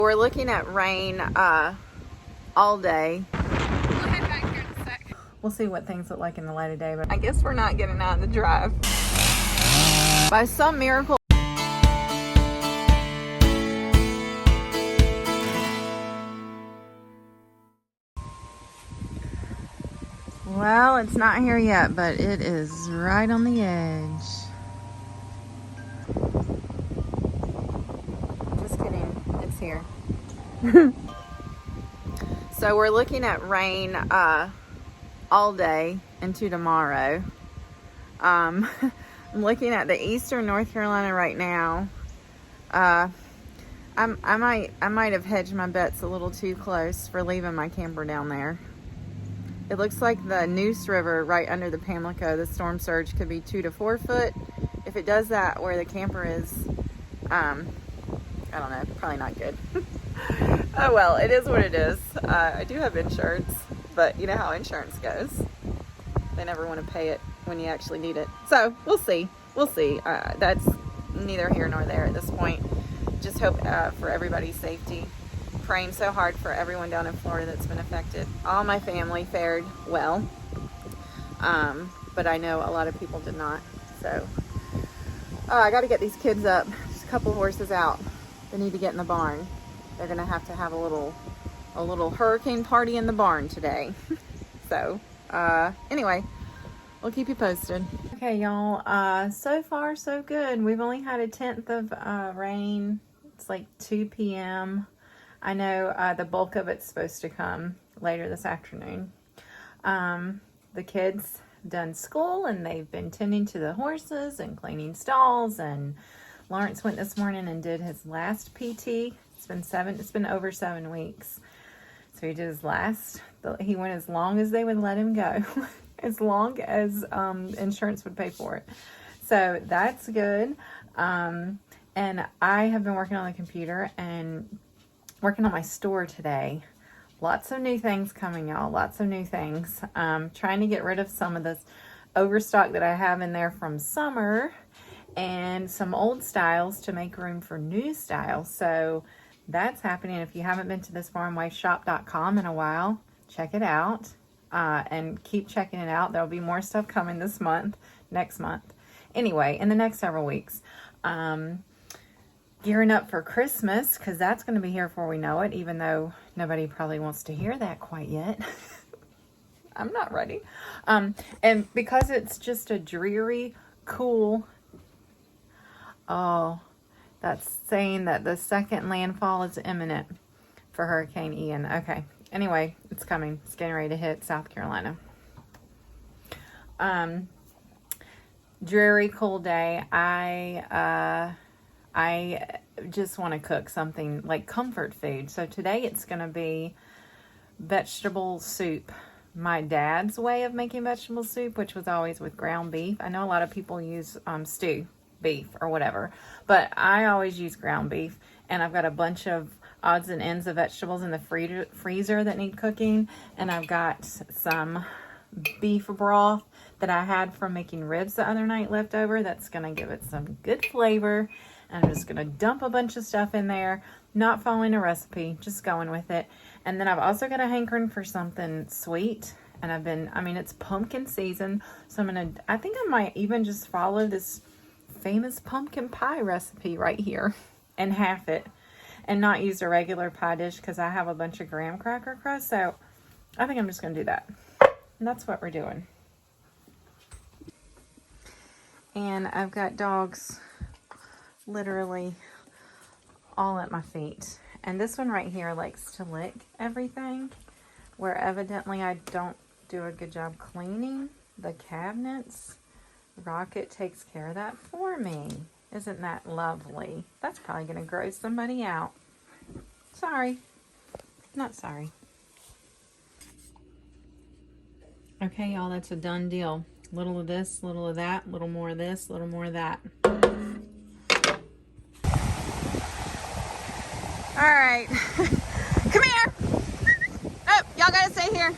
We're looking at rain all day. We'll head back here in a sec. We'll see what things look like in the light of day, but I guess we're not getting out in the drive. By some miracle. Well, it's not here yet, but it is right on the edge. Just kidding, it's here. So we're looking at rain all day into tomorrow. I'm looking at the eastern North Carolina right now. I might have hedged my bets a little too close for leaving my camper down there. It looks like the Neuse River right under the Pamlico, the storm surge could be 2 to 4 foot. If it does that where the camper is, I don't know, probably not good. Oh well, it is what it is. I do have insurance, but you know how insurance goes. They never want to pay it when you actually need it. So we'll see. We'll see. That's neither here nor there at this point. Just hope for everybody's safety. Praying so hard for everyone down in Florida that's been affected. All my family fared well, but I know a lot of people did not. So I got to get these kids up. Just a couple horses out. They need to get in the barn. They're gonna have to have a little hurricane party in the barn today. So anyway, we'll keep you posted. Okay, y'all. So far so good. We've only had 1/10 of rain. It's like 2 p.m. I know the bulk of it's supposed to come later this afternoon. The kids done school and they've been tending to the horses and cleaning stalls, and Lawrence went this morning and did his last PT. It's been over 7 weeks. So he did his last. He went as long as they would let him go. As long as insurance would pay for it. So that's good. And I have been working on the computer and working on my store today. Lots of new things coming, y'all. Lots of new things. Trying to get rid of some of this overstock that I have in there from summer and some old styles to make room for new styles. So that's happening. If you haven't been to thisfarmwifeshop.com in a while, check it out and keep checking it out. There'll be more stuff coming this month, next month. Anyway, in the next several weeks. Gearing up for Christmas, because that's going to be here before we know it, even though nobody probably wants to hear that quite yet. I'm not ready. And because it's just a dreary, cool... Oh, that's saying that the second landfall is imminent for Hurricane Ian. Okay. Anyway, it's coming. It's getting ready to hit South Carolina. Dreary, cool day. I just want to cook something like comfort food. So today it's going to be vegetable soup. My dad's way of making vegetable soup, which was always with ground beef. I know a lot of people use stew beef or whatever, but I always use ground beef, and I've got a bunch of odds and ends of vegetables in the freezer that need cooking, and I've got some beef broth that I had from making ribs the other night left over. That's gonna give it some good flavor. I'm just gonna dump a bunch of stuff in there, not following a recipe, just going with it. And then I've also got a hankering for something sweet, and it's pumpkin season, so I think I might even just follow this famous pumpkin pie recipe right here and half it and not use a regular pie dish because I have a bunch of graham cracker crust. So I think I'm just going to do that. And that's what we're doing. And I've got dogs literally all at my feet. And this one right here likes to lick everything, where evidently I don't do a good job cleaning the cabinets. Rocket takes care of that for me. Isn't that lovely? That's probably going to gross somebody out. Sorry. Not sorry. Okay, y'all, that's a done deal. Little of this, little of that, little more of this, little more of that. All right. Come here. Oh, y'all got to stay here.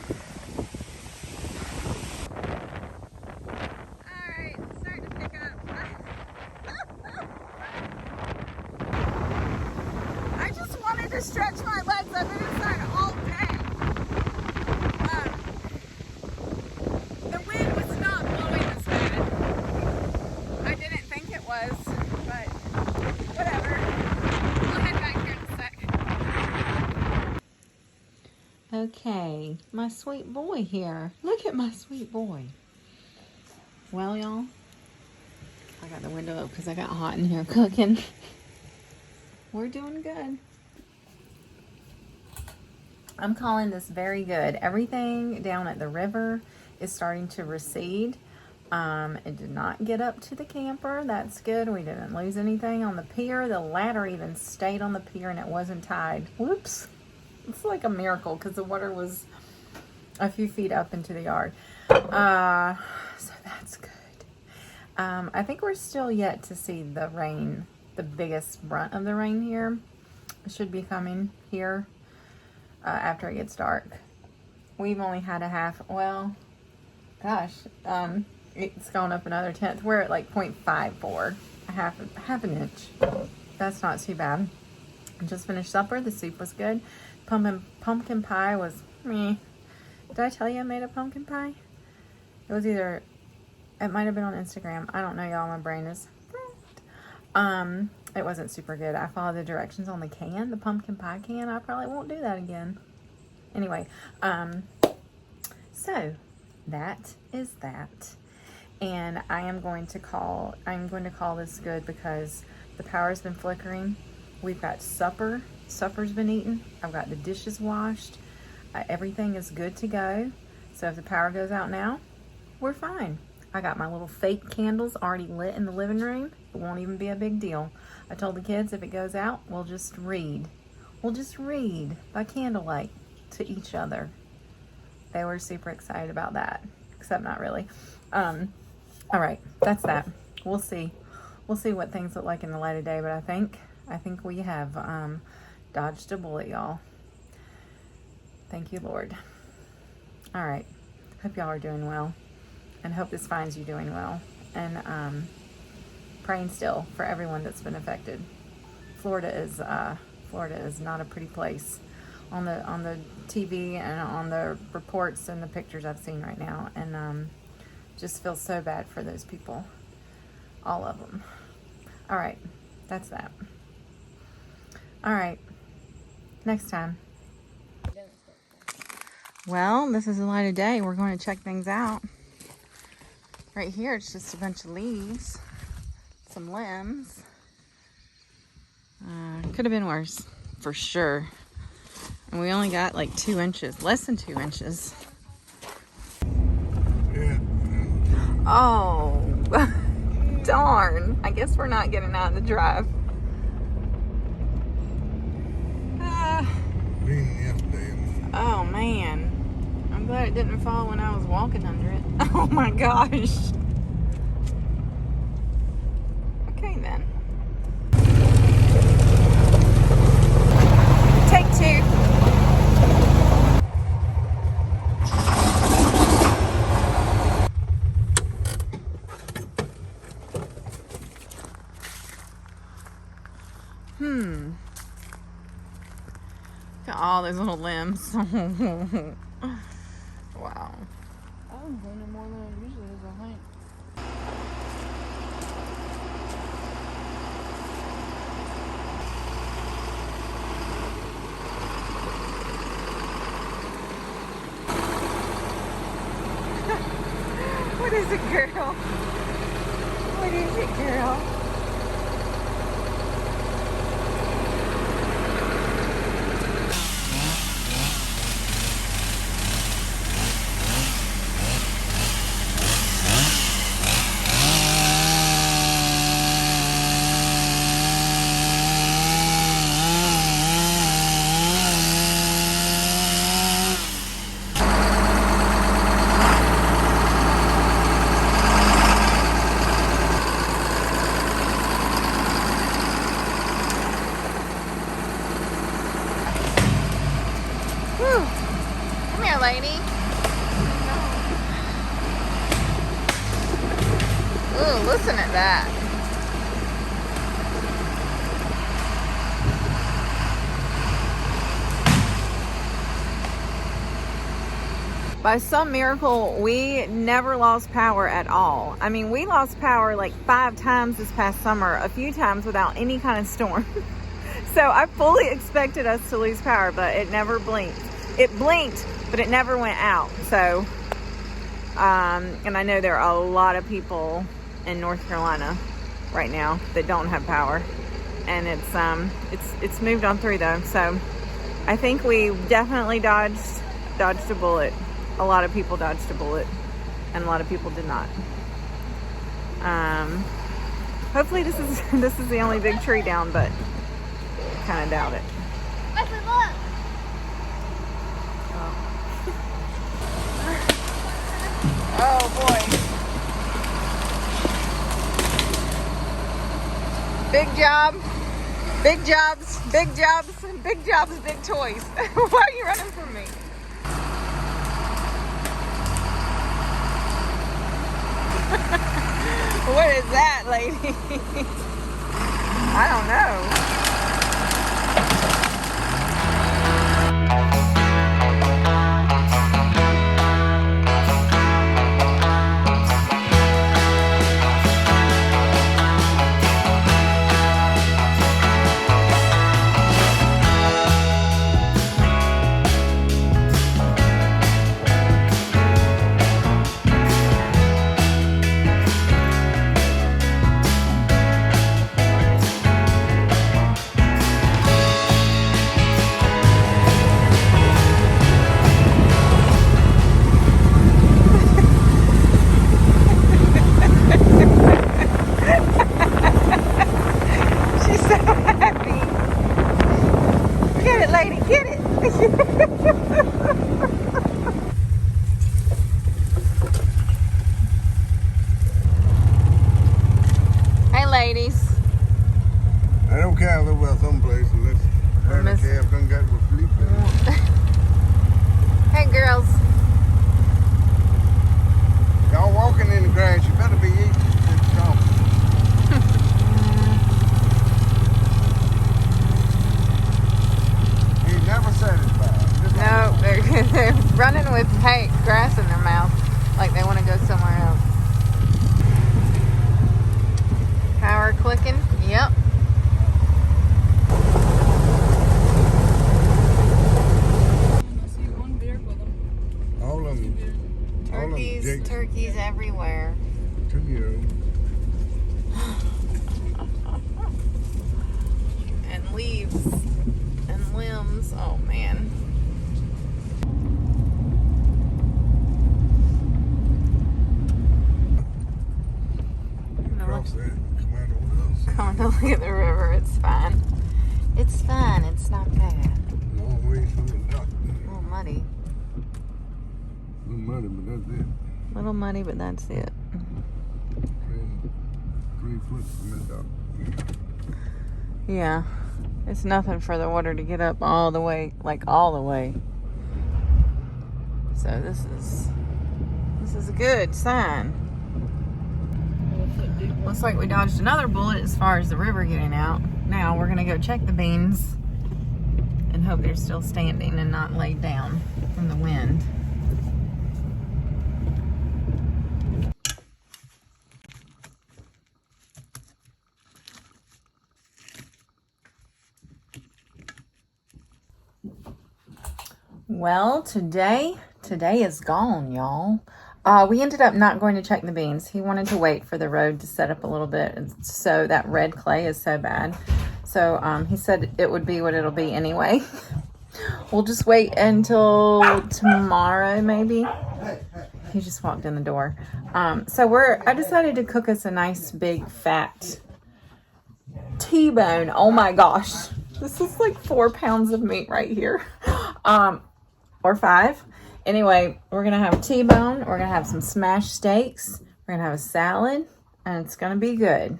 Straight stretch my legs. I've been inside all day. The wind was not blowing this bad. I didn't think it was, but whatever. We'll head back here in a sec. Okay, my sweet boy here. Look at my sweet boy. Well, y'all, I got the window up because I got hot in here cooking. We're doing good. I'm calling this very good. Everything down at the river is starting to recede. It did not get up to the camper. That's good. We didn't lose anything on the pier. The ladder even stayed on the pier and it wasn't tied. Whoops. It's like a miracle because the water was a few feet up into the yard. So that's good. I think we're still yet to see the rain, the biggest brunt of the rain here. It should be coming here after it gets dark. We've only had a half, well, gosh, it's gone up another tenth. We're at like 0.54, half an inch. That's not too bad. I just finished supper. The soup was good. Pumpkin pie was meh. Did I tell you I made a pumpkin pie? It was either, it might have been on Instagram. I don't know, y'all. My brain is it wasn't super good. I followed the directions on the can, the pumpkin pie can. I probably won't do that again. Anyway, so that is that. And I'm going to call this good because the power's been flickering. We've got supper. Supper's been eaten. I've got the dishes washed. Everything is good to go. So if the power goes out now, we're fine. I got my little fake candles already lit in the living room. It won't even be a big deal. I told the kids if it goes out, we'll just read. We'll just read by candlelight to each other. They were super excited about that, except not really. All right, that's that. We'll see. We'll see what things look like in the light of day, but I think we have dodged a bullet, y'all. Thank you, Lord. All right. Hope y'all are doing well, and hope this finds you doing well, and praying still for everyone that's been affected. Florida is not a pretty place on the TV and on the reports and the pictures I've seen right now, and just feel so bad for those people, all of them. All right, that's that. All right, next time. Well, this is the light of day. We're going to check things out. Right here, it's just a bunch of leaves, some limbs. Could have been worse, for sure. And we only got like 2 inches, less than 2 inches. Yeah. Oh, darn. I guess we're not getting out of the drive. Oh, man. I'm glad it didn't fall when I was walking under it. Oh, my gosh. Okay, then. Take 2. Look at all those little limbs. Wow. I was doing it more than I usually is, I think. What is it, girl? What is it, girl? Come here, lady. Ooh, listen at that. By some miracle, we never lost power at all. I mean, we lost power like 5 times this past summer, a few times without any kind of storm. So I fully expected us to lose power, but it never blinked. It blinked, but it never went out. So, and I know there are a lot of people in North Carolina right now that don't have power, and it's moved on through though. So I think we definitely dodged a bullet. A lot of people dodged a bullet, and a lot of people did not. Hopefully this is the only big tree down, but kind of doubt it. Oh boy. Big job, big jobs, big jobs, big jobs, big toys. Why are you running from me? What is that, lady? I don't know. Hey, ladies. I don't care about some place unless handicap done got with sleeping. Hey, girls. Y'all walking in the grass, you better be eating. He's never satisfied. No, they're running with grass in their mouth like they want to go somewhere else. Power clicking. Yep. All of them. Turkeys everywhere. 2-year-old. And leaves and limbs. Oh man. Cross that. Come out over those. Come to look at the river. It's fine. It's fine. It's not bad. Long ways from the dock. A little muddy. A little muddy, but that's it. A little muddy, but that's it. 3 foot from the dock. Yeah. It's nothing for the water to get up all the way, like all the way. So this is a good sign. Looks like we dodged another bullet as far as the river getting out. Now we're gonna go check the beans and hope they're still standing and not laid down from the wind. Well, today is gone, y'all. We ended up not going to check the beans. He wanted to wait for the road to set up a little bit. And so that red clay is so bad. So he said it would be what it'll be anyway. We'll just wait until tomorrow, maybe. He just walked in the door. So I decided to cook us a nice big fat T-bone. Oh my gosh. This is like 4 pounds of meat right here. Or 5. Anyway, we're going to have T-bone. We're going to have some smashed steaks. We're going to have a salad. And it's going to be good.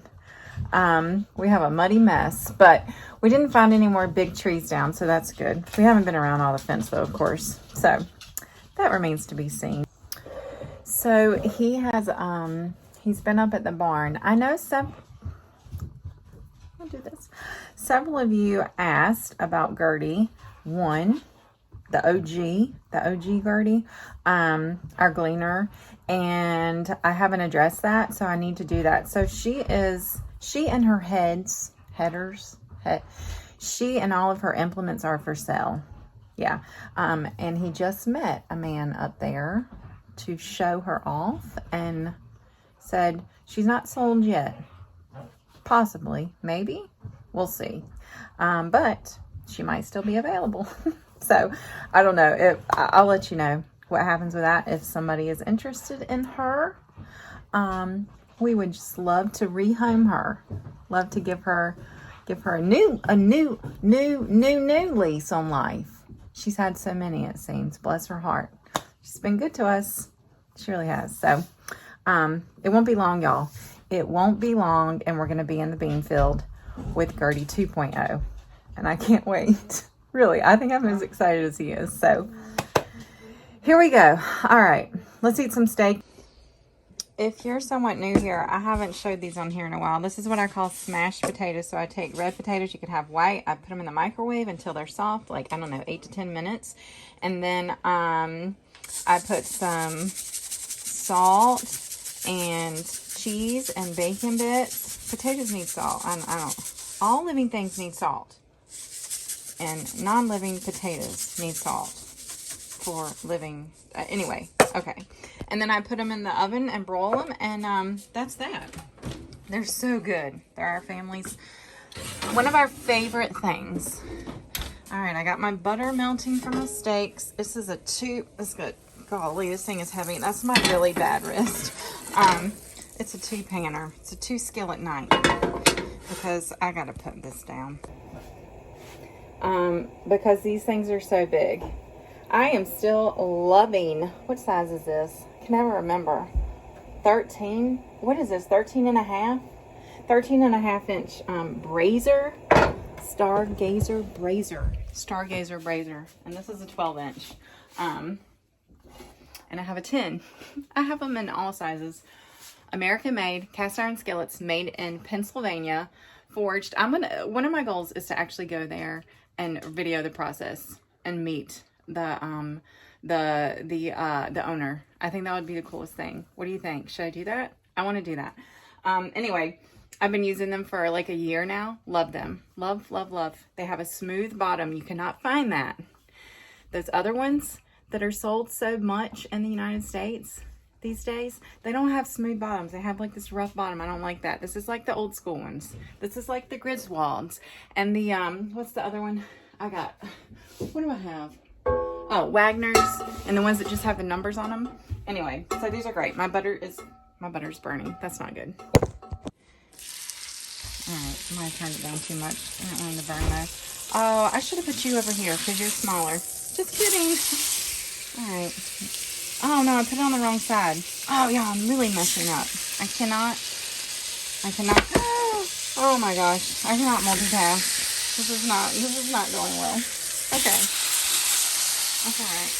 We have a muddy mess. But we didn't find any more big trees down. So that's good. We haven't been around all the fence though, of course. So that remains to be seen. So he has, he's been up at the barn. I know I'll do this. Several of you asked about Gertie. One, the OG Gertie, our gleaner, and I haven't addressed that, so I need to do that. So she and her she and all of her implements are for sale. Yeah. And he just met a man up there to show her off and said she's not sold yet. Possibly, maybe, we'll see. But she might still be available. So I don't know. I'll let you know what happens with that. If somebody is interested in her, we would just love to rehome her. Love to give her a new lease on life. She's had so many, it seems. Bless her heart. She's been good to us. She really has. So it won't be long, y'all. It won't be long, and we're going to be in the bean field with Gertie 2.0. And I can't wait. Really, I think I'm as excited as he is. So here we go. All right, let's eat some steak. If you're somewhat new here, I haven't showed these on here in a while. This is what I call smashed potatoes. So I take red potatoes. You could have white. I put them in the microwave until they're soft, like, I don't know, 8 to 10 minutes. And then I put some salt and cheese and bacon bits. Potatoes need salt. I don't. All living things need salt. And non-living potatoes need salt for living. Anyway, okay. And then I put them in the oven and broil them, and that's that. They're so good. They're our family's, one of our favorite things. All right, I got my butter melting for my steaks. This is a golly, this thing is heavy. That's my really bad wrist. It's a 2-panner. It's a 2-skillet night because I got to put this down. Because these things are so big. I am still loving, what size is this? I can never remember. 13? What is this? 13 and a half? 13 and a half inch brazier. Stargazer brazier. And this is a 12 inch. And I have a 10. I have them in all sizes. American made, cast iron skillets made in Pennsylvania, forged. One of my goals is to actually go there and video the process and meet the owner. I think that would be the coolest thing. What do you think? Should I do that? I want to do that. Anyway, I've been using them for like a year now. Love them. Love, love, love. They have a smooth bottom. You cannot find that. Those other ones that are sold so much in the United States these days, they don't have smooth bottoms. They have like this rough bottom. I don't like that. This is like the old school ones. This is like the Griswolds. And the, what's the other one I got? What do I have? Oh, Wagner's, and the ones that just have the numbers on them. Anyway, so these are great. My butter's burning. That's not good. Alright, I might have turned it down too much. I don't want them to burn though. Oh, I should have put you over here because you're smaller. Just kidding. Alright. Oh no, I put it on the wrong side. Oh yeah, I'm really messing up. I cannot. Oh my gosh, I cannot multitask. This is not going well. Okay. That's alright.